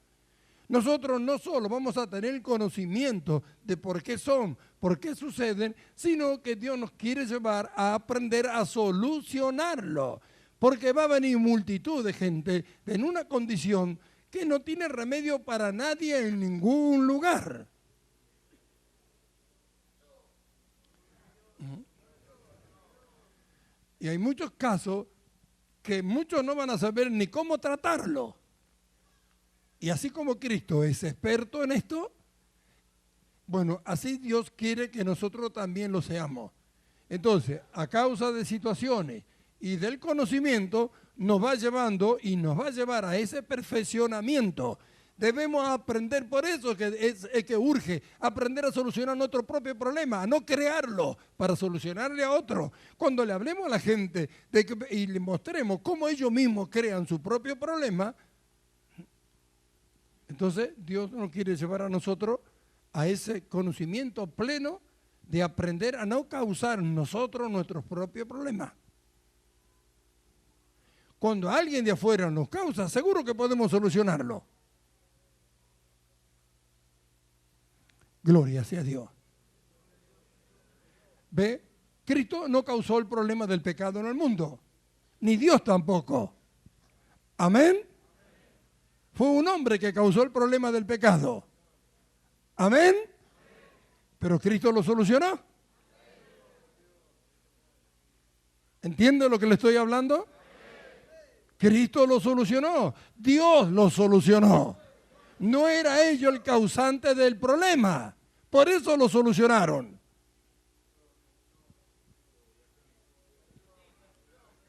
Nosotros no solo vamos a tener el conocimiento de por qué son, por qué suceden, sino que Dios nos quiere llevar a aprender a solucionarlo. Porque va a venir multitud de gente en una condición que no tiene remedio para nadie en ningún lugar. Y hay muchos casos que muchos no van a saber ni cómo tratarlo. Y así como Cristo es experto en esto, bueno, así Dios quiere que nosotros también lo seamos. Entonces, a causa de situaciones y del conocimiento, nos va llevando y nos va a llevar a ese perfeccionamiento. Debemos aprender, por eso es que urge aprender a solucionar nuestro propio problema, a no crearlo para solucionarle a otro. Cuando le hablemos a la gente y le mostremos cómo ellos mismos crean su propio problema, entonces Dios nos quiere llevar a nosotros a ese conocimiento pleno de aprender a no causar nosotros nuestros propios problemas. Cuando alguien de afuera nos causa, seguro que podemos solucionarlo. Gloria sea a Dios. ¿Ve? Cristo no causó el problema del pecado en el mundo, ni Dios tampoco. Amén. Fue un hombre que causó el problema del pecado. Amén. Pero Cristo lo solucionó. ¿Entiende lo que le estoy hablando? Cristo lo solucionó. Dios lo solucionó. No era ellos el causante del problema. Por eso lo solucionaron.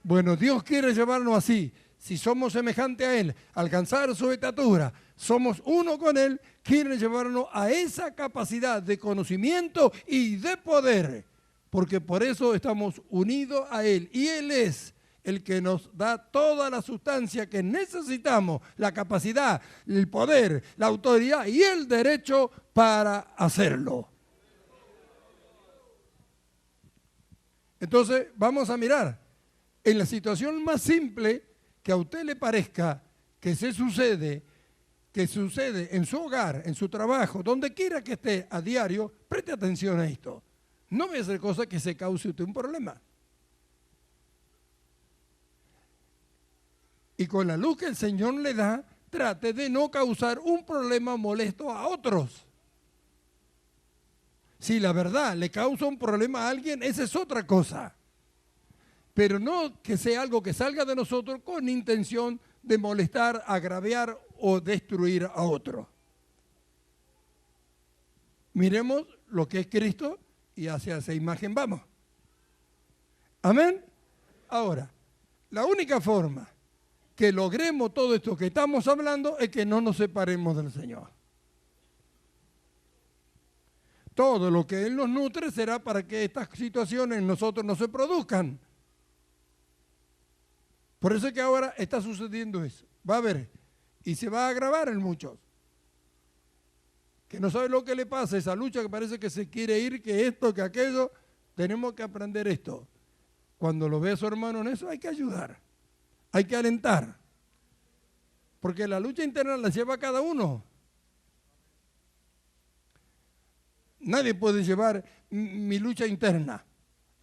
Bueno, Dios quiere llevarnos así. Si somos semejantes a Él, alcanzar su estatura, somos uno con Él, quiere llevarnos a esa capacidad de conocimiento y de poder. Porque por eso estamos unidos a Él. Y Él es el que nos da toda la sustancia que necesitamos, la capacidad, el poder, la autoridad y el derecho para hacerlo. Entonces, vamos a mirar en la situación más simple que a usted le parezca que sucede en su hogar, en su trabajo, donde quiera que esté a diario, preste atención a esto. No voy a hacer cosa que se cause usted un problema. Y con la luz que el Señor le da, trate de no causar un problema molesto a otros. Si la verdad le causa un problema a alguien, esa es otra cosa. Pero no que sea algo que salga de nosotros con intención de molestar, agraviar o destruir a otro. Miremos lo que es Cristo y hacia esa imagen vamos. Amén. Ahora, la única forma que logremos todo esto que estamos hablando es que no nos separemos del Señor. Todo lo que Él nos nutre será para que estas situaciones en nosotros no se produzcan. Por eso es que ahora está sucediendo eso. Va a haber, y se va a agravar en muchos. Que no sabe lo que le pasa, esa lucha que parece que se quiere ir, que esto, que aquello. Tenemos que aprender esto. Cuando lo ve a su hermano en eso, hay que ayudar. Hay que alentar. Porque la lucha interna la lleva cada uno. Nadie puede llevar mi lucha interna.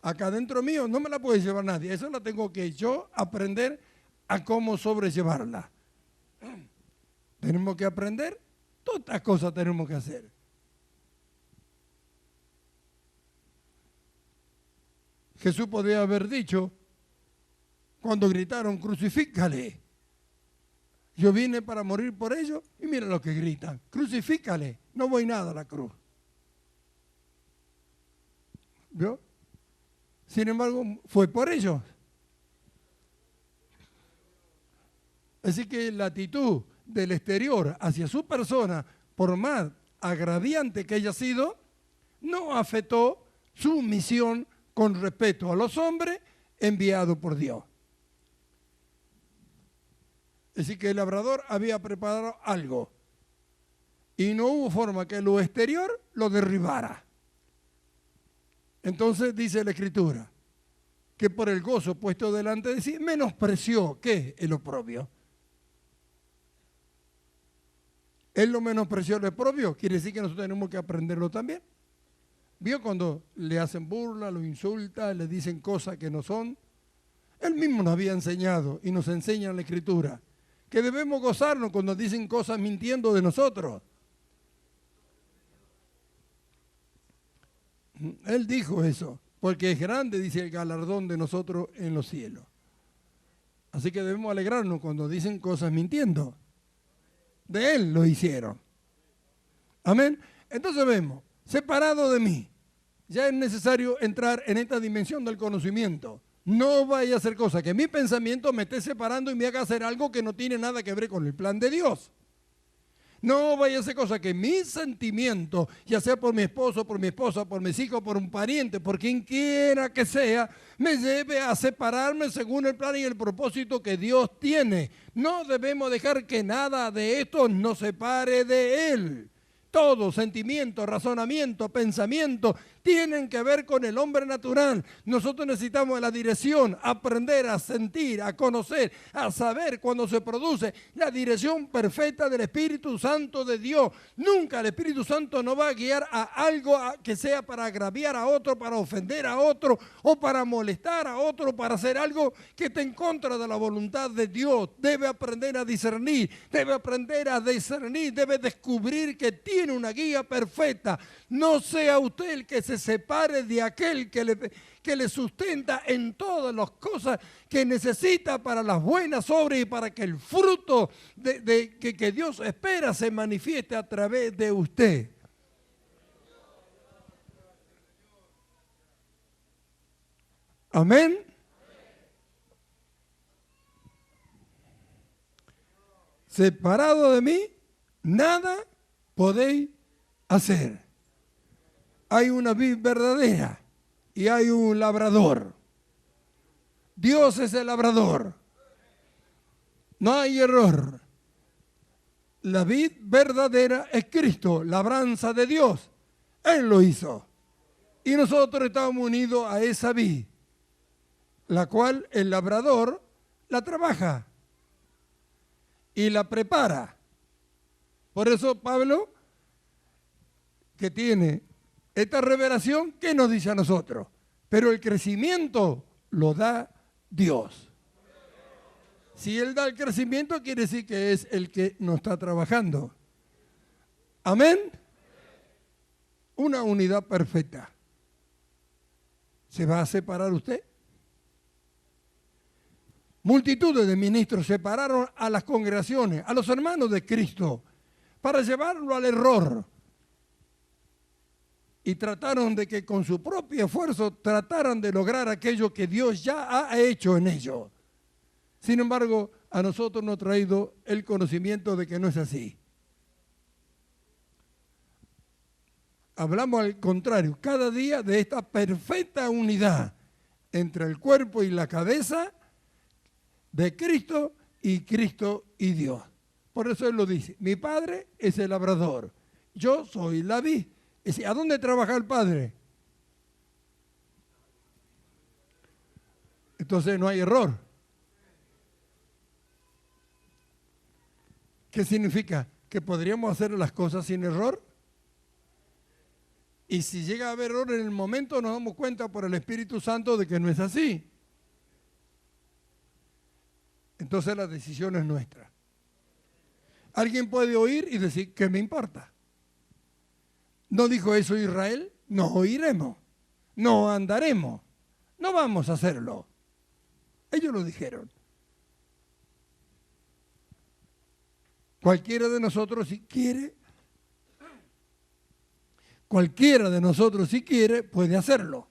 Acá dentro mío no me la puede llevar nadie. Eso la tengo que yo aprender a cómo sobrellevarla. Tenemos que aprender, todas estas cosas tenemos que hacer. Jesús podría haber dicho, cuando gritaron, crucifícale. Yo vine para morir por ellos y mira lo que gritan, crucifícale, no voy nada a la cruz. ¿Vio? Sin embargo, fue por ellos. Así que la actitud del exterior hacia su persona, por más agraviante que haya sido, no afectó su misión con respecto a los hombres enviados por Dios. Es decir, que el labrador había preparado algo y no hubo forma que lo exterior lo derribara. Entonces dice la Escritura que por el gozo puesto delante de sí menospreció, ¿qué? El oprobio. Él lo menospreció el oprobio, quiere decir que nosotros tenemos que aprenderlo también. ¿Vio cuando le hacen burla, lo insultan, le dicen cosas que no son? Él mismo nos había enseñado y nos enseña en la Escritura que debemos gozarnos cuando dicen cosas mintiendo de nosotros. Él dijo eso, porque es grande, dice, el galardón de nosotros en los cielos. Así que debemos alegrarnos cuando dicen cosas mintiendo. De Él lo hicieron. Amén. Entonces vemos, separado de mí, ya es necesario entrar en esta dimensión del conocimiento. No vaya a hacer cosa que mi pensamiento me esté separando y me haga hacer algo que no tiene nada que ver con el plan de Dios. No vaya a hacer cosa que mis sentimientos, ya sea por mi esposo, por mi esposa, por mis hijos, por un pariente, por quien quiera que sea, me lleve a separarme según el plan y el propósito que Dios tiene. No debemos dejar que nada de esto nos separe de Él. Todo sentimiento, razonamiento, pensamiento tienen que ver con el hombre natural. Nosotros necesitamos la dirección, aprender a sentir, a conocer, a saber cuando se produce la dirección perfecta del Espíritu Santo de Dios. Nunca el Espíritu Santo no va a guiar a algo que sea para agraviar a otro, para ofender a otro o para molestar a otro, para hacer algo que esté en contra de la voluntad de Dios. Debe aprender a discernir, debe descubrir que tiene una guía perfecta. No sea usted el que se separe de aquel que le sustenta en todas las cosas que necesita para las buenas obras y para que el fruto que Dios espera se manifieste a través de usted. Amén. Separado de mí, nada podéis hacer. Hay una vid verdadera y hay un labrador. Dios es el labrador. No hay error. La vid verdadera es Cristo, labranza de Dios. Él lo hizo. Y nosotros estamos unidos a esa vid, la cual el labrador la trabaja y la prepara. Por eso Pablo, que tiene esta revelación, ¿qué nos dice a nosotros? Pero el crecimiento lo da Dios. Si Él da el crecimiento, quiere decir que es el que nos está trabajando. Amén. Una unidad perfecta. ¿Se va a separar usted? Multitudes de ministros separaron a las congregaciones, a los hermanos de Cristo, para llevarlo al error. Y trataron de que con su propio esfuerzo trataran de lograr aquello que Dios ya ha hecho en ellos. Sin embargo, a nosotros nos ha traído el conocimiento de que no es así. Hablamos al contrario, cada día de esta perfecta unidad entre el cuerpo y la cabeza de Cristo y Dios. Por eso Él lo dice, mi Padre es el labrador, yo soy la vid. ¿A dónde trabaja el Padre? Entonces no hay error. ¿Qué significa? ¿Que podríamos hacer las cosas sin error? Y si llega a haber error en el momento, nos damos cuenta por el Espíritu Santo de que no es así. Entonces la decisión es nuestra. Alguien puede oír y decir, ¿qué me importa? ¿No dijo eso Israel? No oiremos, no andaremos, no vamos a hacerlo. Ellos lo dijeron. Cualquiera de nosotros si quiere, puede hacerlo.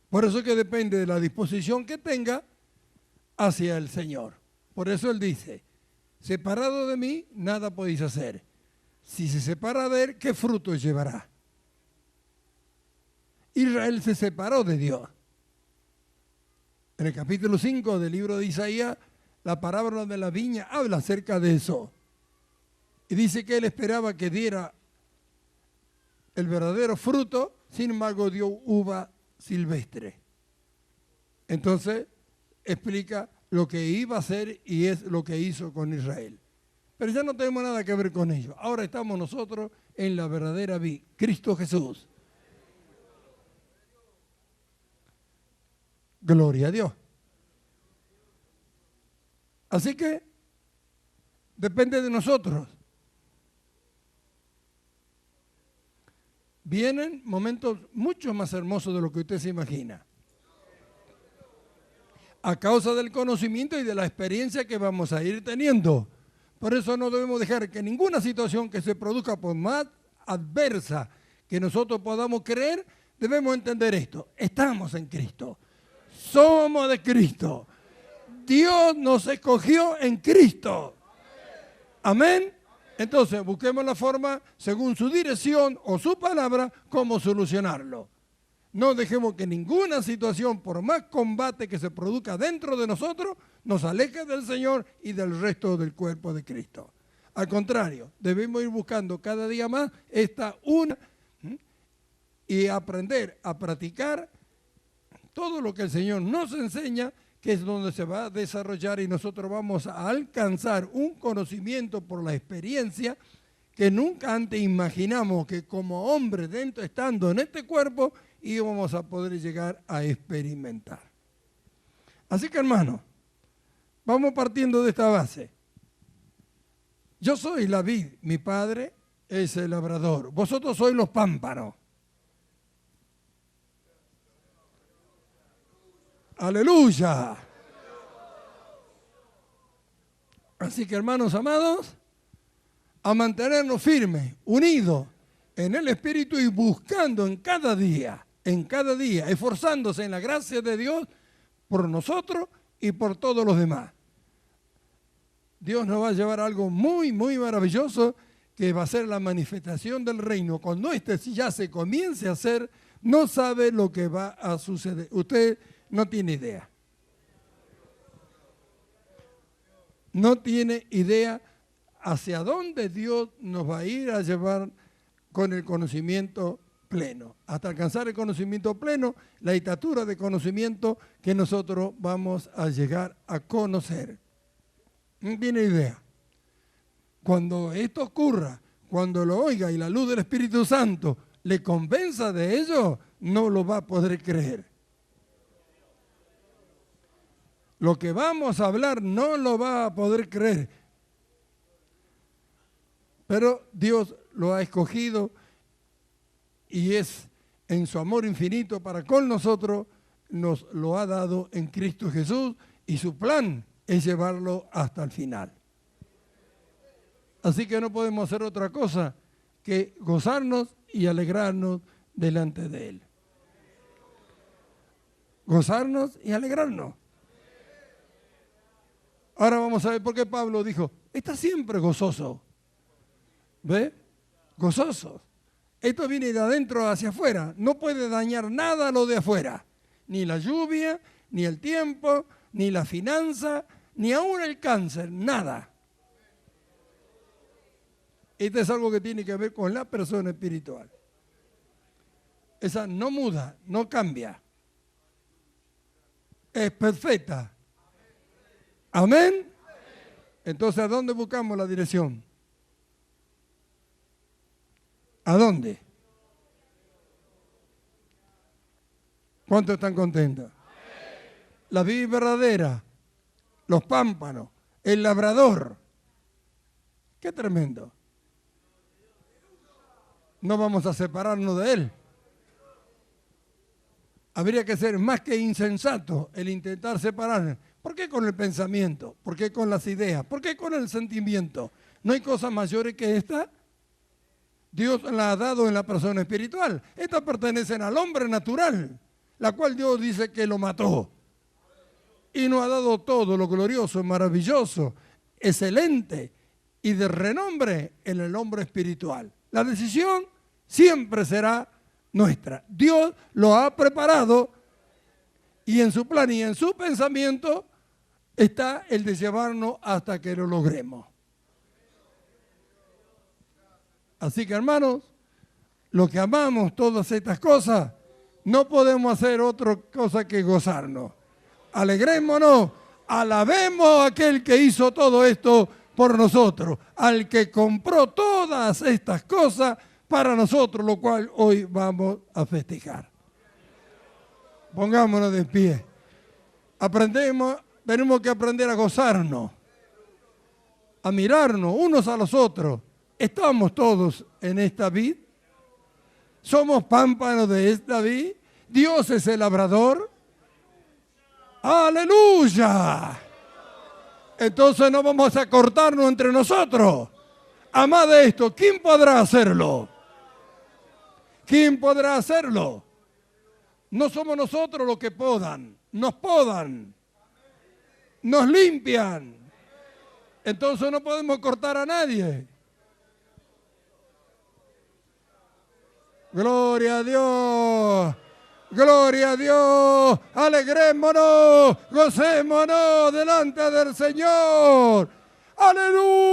Por eso que depende de la disposición que tenga hacia el Señor. Por eso Él dice, separado de mí, nada podéis hacer. Si se separa de él, ¿qué fruto llevará? Israel se separó de Dios. En el capítulo 5 del libro de Isaías, la parábola de la viña habla acerca de eso. Y dice que él esperaba que diera el verdadero fruto, sin embargo dio uva silvestre. Entonces explica lo que iba a hacer y es lo que hizo con Israel. Pero ya no tenemos nada que ver con ello. Ahora estamos nosotros en la verdadera vid, Cristo Jesús. Gloria a Dios. Así que depende de nosotros. Vienen momentos mucho más hermosos de lo que usted se imagina. A causa del conocimiento y de la experiencia que vamos a ir teniendo. Por eso no debemos dejar que ninguna situación que se produzca, por más adversa que nosotros podamos creer, debemos entender esto. Estamos en Cristo. Somos de Cristo. Dios nos escogió en Cristo. Amén. Entonces, busquemos la forma, según su dirección o su palabra, cómo solucionarlo. No dejemos que ninguna situación, por más combate que se produzca dentro de nosotros, nos aleje del Señor y del resto del cuerpo de Cristo. Al contrario, debemos ir buscando cada día más esta una y aprender a practicar todo lo que el Señor nos enseña, que es donde se va a desarrollar y nosotros vamos a alcanzar un conocimiento por la experiencia que nunca antes imaginamos que como hombre dentro, estando en este cuerpo, íbamos a poder llegar a experimentar. Así que, hermano, vamos partiendo de esta base. Yo soy la vid, mi padre es el labrador, vosotros sois los pámpanos. ¡Aleluya! Así que, hermanos amados, a mantenernos firmes, unidos en el Espíritu y buscando en cada día, esforzándose en la gracia de Dios por nosotros y por todos los demás. Dios nos va a llevar a algo muy, muy maravilloso, que va a ser la manifestación del reino. Cuando ya se comience a hacer, no sabe lo que va a suceder. Usted no tiene idea. No tiene idea hacia dónde Dios nos va a ir a llevar con el conocimiento pleno. Hasta alcanzar el conocimiento pleno, la estatura de conocimiento que nosotros vamos a llegar a conocer. No tiene idea. Cuando esto ocurra, cuando lo oiga y la luz del Espíritu Santo le convenza de ello, no lo va a poder creer. Lo que vamos a hablar no lo va a poder creer. Pero Dios lo ha escogido y es en su amor infinito para con nosotros, nos lo ha dado en Cristo Jesús y su plan es llevarlo hasta el final. Así que no podemos hacer otra cosa que gozarnos y alegrarnos delante de Él. Gozarnos y alegrarnos. Ahora vamos a ver por qué Pablo dijo, está siempre gozoso. ¿Ve? Gozoso. Esto viene de adentro hacia afuera. No puede dañar nada lo de afuera. Ni la lluvia, ni el tiempo, ni la finanza, ni aún el cáncer. Nada. Esto es algo que tiene que ver con la persona espiritual. Esa no muda, no cambia. Es perfecta. Amén. Entonces, ¿a dónde buscamos la dirección? ¿A dónde? ¿Cuántos están contentos? La vid verdadera, los pámpanos, el labrador. Qué tremendo. No vamos a separarnos de él. Habría que ser más que insensato el intentar separarnos. ¿Por qué con el pensamiento? ¿Por qué con las ideas? ¿Por qué con el sentimiento? ¿No hay cosas mayores que esta? Dios la ha dado en la persona espiritual. Estas pertenecen al hombre natural, la cual Dios dice que lo mató. Y nos ha dado todo lo glorioso, maravilloso, excelente y de renombre en el hombre espiritual. La decisión siempre será nuestra. Dios lo ha preparado y en su plan y en su pensamiento está el de llevarnos hasta que lo logremos. Así que, hermanos, los que amamos todas estas cosas, no podemos hacer otra cosa que gozarnos. Alegrémonos, alabemos a aquel que hizo todo esto por nosotros, al que compró todas estas cosas para nosotros, lo cual hoy vamos a festejar. Pongámonos de pie. Tenemos que aprender a gozarnos, a mirarnos unos a los otros. Estamos todos en esta vid. Somos pámpanos de esta vid. Dios es el labrador. ¡Aleluya! Entonces no vamos a cortarnos entre nosotros. A más de esto, ¿quién podrá hacerlo? ¿Quién podrá hacerlo? No somos nosotros los que podan. Nos podan. Nos limpian. Entonces no podemos cortar a nadie. Gloria a Dios. Gloria a Dios. Alegrémonos. Gocémonos delante del Señor. Aleluya.